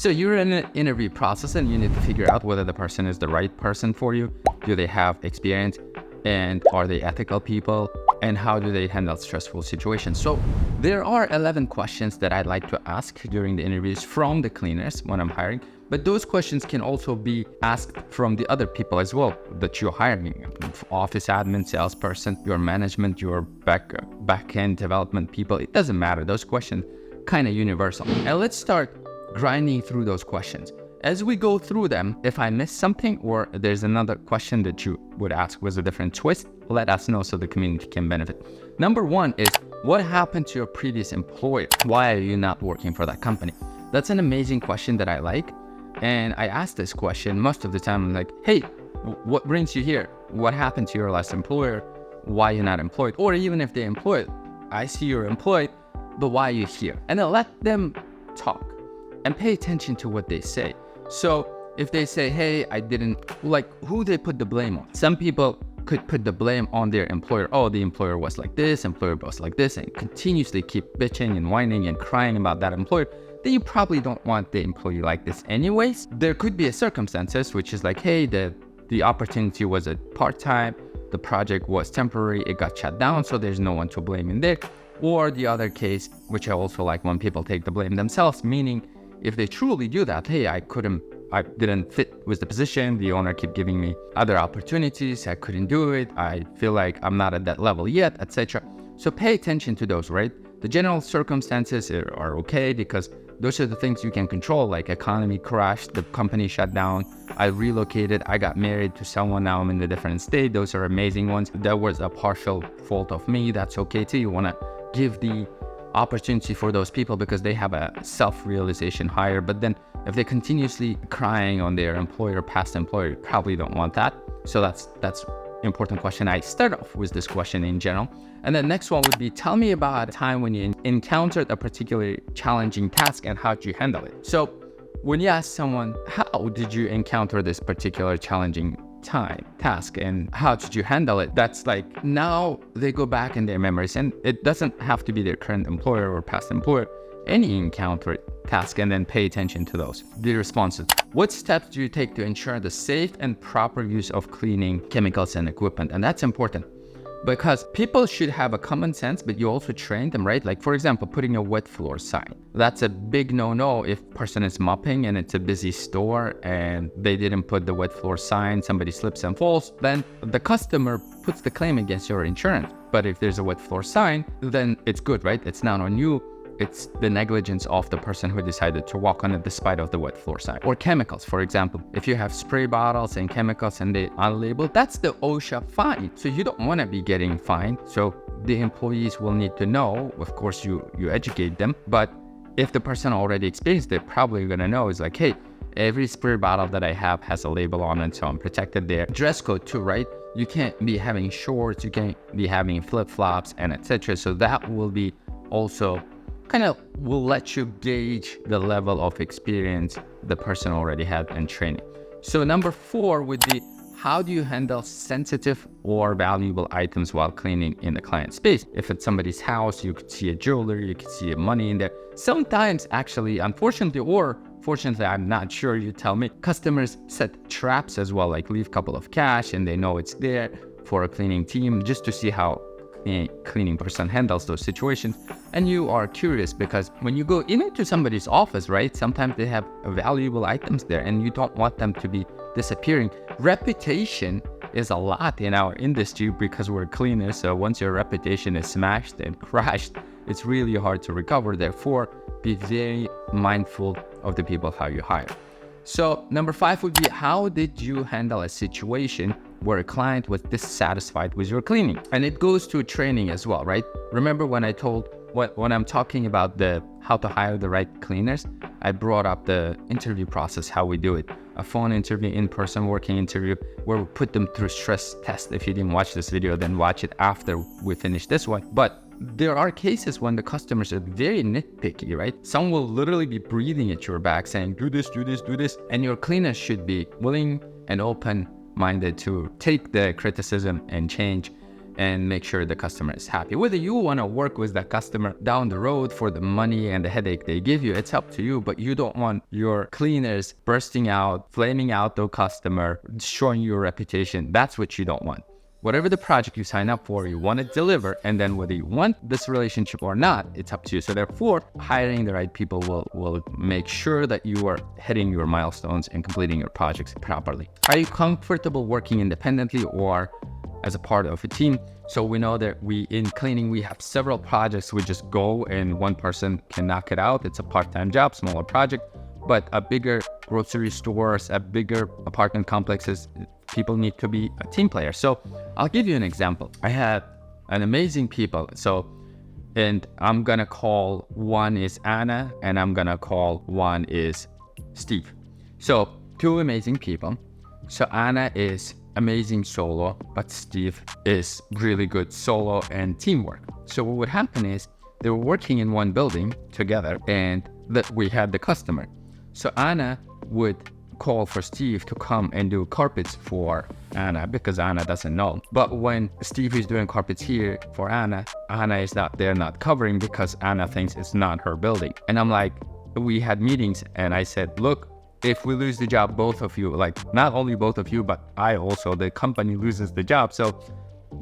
So you're in an interview process and you need to figure out whether the person is the right person for you. Do they have experience? And are they ethical people? And how do they handle stressful situations? So there are 11 questions that I'd like to ask during the interviews from the cleaners when I'm hiring. But those questions can also be asked from the other people as well that you're hiring. Office admin, salesperson, your management, your back-end development people. It doesn't matter. Those questions kind of universal. And let's start grinding through those questions. As we go through them, if I miss something or there's another question that you would ask with a different twist, let us know so the community can benefit. Number one is, what happened to your previous employer? Why are you not working for that company? That's an amazing question that I like. And I ask this question most of the time. I'm like, hey, what brings you here? What happened to your last employer? Why are you not employed? Or even if they're employed, I see you're employed, but why are you here? And then let them talk and pay attention to what they say. So if they say, hey, I didn't, like, who they put the blame on? Some people could put the blame on their employer. Oh, the employer was like this, employer was like this, and continuously keep bitching and whining and crying about that employer. Then you probably don't want the employee like this anyways. There could be a circumstances which is like, hey, the opportunity was a part-time, the project was temporary, it got shut down, so there's no one to blame in there. Or the other case, which I also like when people take the blame themselves, meaning if they truly do that, hey, I didn't fit with the position, the owner kept giving me other opportunities, I couldn't do it, I feel like I'm not at that level yet, etc. So pay attention to those, right? The general circumstances are okay because those are the things you can control, like economy crashed, the company shut down, I relocated, I got married to someone, now I'm in a different state. Those are amazing ones. That was a partial fault of me, that's okay too. You want to give the opportunity for those people because they have a self-realization higher. But then if they're continuously crying on their employer, past employer, you probably don't want that. So that's important question. I start off with this question in general. And the next one would be, tell me about a time when you encountered a particularly challenging task and how did you handle it? So when you ask someone, how did you encounter this particular challenging task and how did you handle it? That's like, now they go back in their memories, and it doesn't have to be their current employer or past employer, any encountered task, and then pay attention to those. The responses. What steps do you take to ensure the safe and proper use of cleaning chemicals and equipment? And that's important because people should have a common sense, but you also train them, right? Like, for example, putting a wet floor sign. That's a big no-no if person is mopping and it's a busy store and they didn't put the wet floor sign, somebody slips and falls, then the customer puts the claim against your insurance. But if there's a wet floor sign, then it's good, right? It's not on you. It's the negligence of the person who decided to walk on it despite of the wet floor sign. Or chemicals, for example. If you have spray bottles and chemicals and they unlabeled, that's the OSHA fine. So you don't want to be getting fined. So the employees will need to know. Of course, you educate them. But if the person already experienced, they're probably going to know. It's like, hey, every spray bottle that I have has a label on it, so I'm protected there. Dress code too, right? You can't be having shorts, you can't be having flip-flops and etc. So that will be also kind of will let you gauge the level of experience the person already had and training. So number 4 would be, how do you handle sensitive or valuable items while cleaning in the client space? If it's somebody's house, you could see a jewelry, you could see money in there. Sometimes actually, unfortunately or fortunately, I'm not sure, you tell me, customers set traps as well, like leave a couple of cash and they know it's there for a cleaning team just to see how a cleaning person handles those situations. And you are curious because when you go into somebody's office, right, sometimes they have valuable items there and you don't want them to be disappearing. Reputation is a lot in our industry because we're cleaners. So once your reputation is smashed and crashed, it's really hard to recover. Therefore, be very mindful of the people how you hire. So number 5 would be, how did you handle a situation where a client was dissatisfied with your cleaning? And it goes to training as well, right? Remember when I told, when I'm talking about how to hire the right cleaners, I brought up the interview process, how we do it. A phone interview, in-person working interview, where we put them through stress test. If you didn't watch this video, then watch it after we finish this one. But there are cases when the customers are very nitpicky, right? Some will literally be breathing at your back saying, do this, do this, do this. And your cleaners should be willing and open-minded to take the criticism and change and make sure the customer is happy. Whether you want to work with that customer down the road for the money and the headache they give you, it's up to you, but you don't want your cleaners bursting out, flaming out the customer, destroying your reputation. That's what you don't want. Whatever the project you sign up for, you want to deliver, and then whether you want this relationship or not, it's up to you. So therefore, hiring the right people will make sure that you are hitting your milestones and completing your projects properly. Are you comfortable working independently or as a part of a team? So we know that in cleaning, we have several projects. We just go and one person can knock it out. It's a part-time job, smaller project, but a bigger grocery stores, a bigger apartment complexes, people need to be a team player. So I'll give you an example. I had an amazing people. And I'm gonna call one is Anna and I'm gonna call one is Steve. So two amazing people. So Anna is amazing solo, but Steve is really good solo and teamwork. So what would happen is they were working in one building together and that we had the customer. So Anna would call for Steve to come and do carpets for Anna because Anna doesn't know. But when Steve is doing carpets here for Anna, Anna is not there, not covering because Anna thinks it's not her building. And I'm like, we had meetings and I said, look, if we lose the job, both of you, like not only both of you, but I also, the company loses the job. So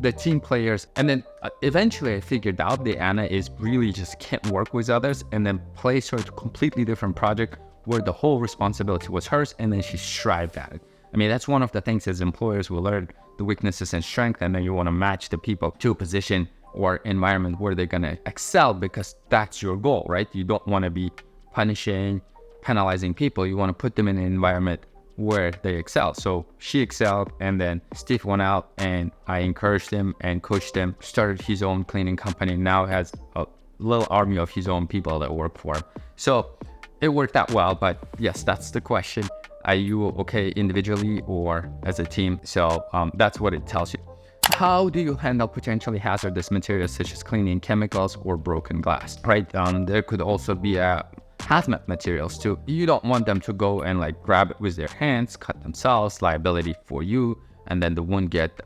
the team players, and then eventually I figured out that Anna is really just can't work with others, and then place her to a completely different project where the whole responsibility was hers, and then she strived at it. I mean, that's one of the things as employers will learn the weaknesses and strength, and then you want to match the people to a position or environment where they're going to excel because that's your goal, right? You don't want to be punishing, penalizing people. You want to put them in an environment where they excel. So she excelled, and then Steve went out and I encouraged him and coached him, started his own cleaning company, now has a little army of his own people that work for him. So it worked out well, but yes, that's the question. Are you okay individually or as a team? So that's what it tells you. How do you handle potentially hazardous materials such as cleaning chemicals or broken glass, right? There could also be hazmat materials too. You don't want them to go and like grab it with their hands, cut themselves, liability for you, and then the wound get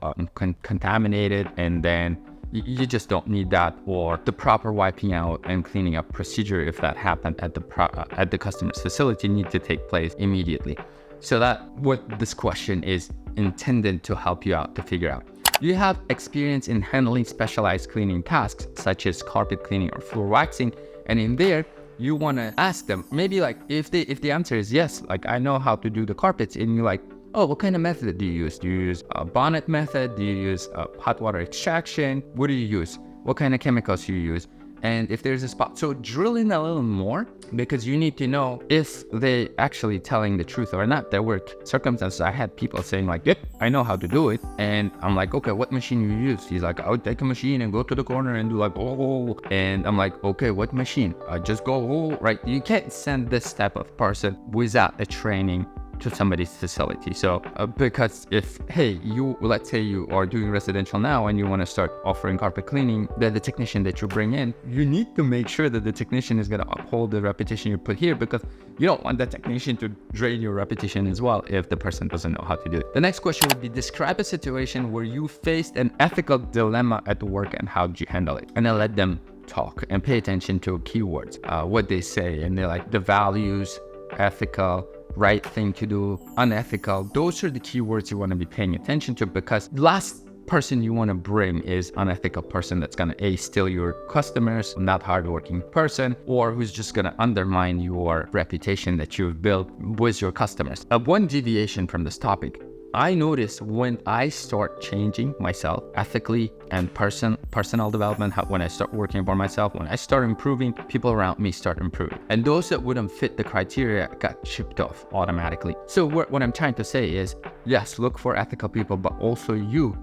contaminated, and then you just don't need that, or the proper wiping out and cleaning up procedure if that happened at the customer's facility need to take place immediately. So that what this question is intended to help you out to figure out. You have experience in handling specialized cleaning tasks such as carpet cleaning or floor waxing, and in there you want to ask them, maybe like if the answer is yes, like I know how to do the carpets, and you're like, oh, what kind of method do you use? Do you use a bonnet method? Do you use hot water extraction? What do you use? What kind of chemicals do you use? And if there's a spot, so drill in a little more, because you need to know if they actually telling the truth or not. There were circumstances I had people saying like, yep, I know how to do it. And I'm like, okay, what machine you use? He's like, I would take a machine and go to the corner and do like, oh. And I'm like, okay, what machine? I just go, oh, right? You can't send this type of person without a training to somebody's facility. So because if, hey, let's say you are doing residential now and you want to start offering carpet cleaning, then the technician that you bring in, you need to make sure that the technician is going to uphold the reputation you put here, because you don't want the technician to drain your reputation as well if the person doesn't know how to do it. The next question would be, describe a situation where you faced an ethical dilemma at work and how did you handle it? And then let them talk and pay attention to keywords, what they say, and they're like the values, ethical, right thing to do, unethical. Those are the keywords you want to be paying attention to, because last person you want to bring is unethical person that's going to steal your customers, not hardworking person, or who's just going to undermine your reputation that you've built with your customers. One deviation from this topic, I notice when I start changing myself ethically and personal development, when I start working for myself, when I start improving, people around me start improving. And those that wouldn't fit the criteria got chipped off automatically. So what I'm trying to say is, yes, look for ethical people, but also you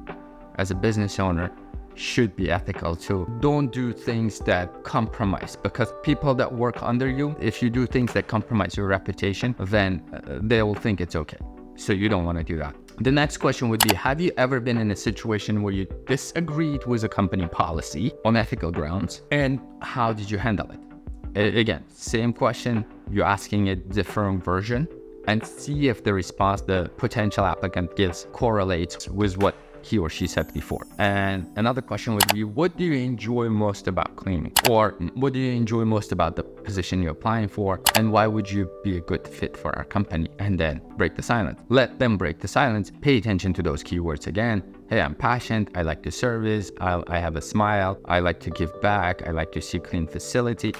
as a business owner should be ethical too. Don't do things that compromise, because people that work under you, if you do things that compromise your reputation, then they will think it's okay. So you don't want to do that. The next question would be, have you ever been in a situation where you disagreed with a company policy on ethical grounds, and how did you handle it? Again, same question, you're asking a different version, and see if the response the potential applicant gives correlates with what he or she said before. And another question would be, what do you enjoy most about cleaning? Or what do you enjoy most about the position you're applying for? And why would you be a good fit for our company? And then break the silence. Let them break the silence. Pay attention to those keywords again. Hey, I'm passionate. I like the service. I have a smile. I like to give back. I like to see clean facility.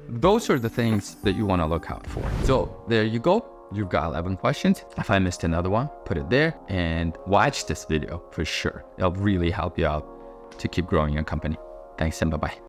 Those are the things that you want to look out for. So there you go. You've got 11 questions. If I missed another one, put it there and watch this video for sure. It'll really help you out to keep growing your company. Thanks and bye-bye.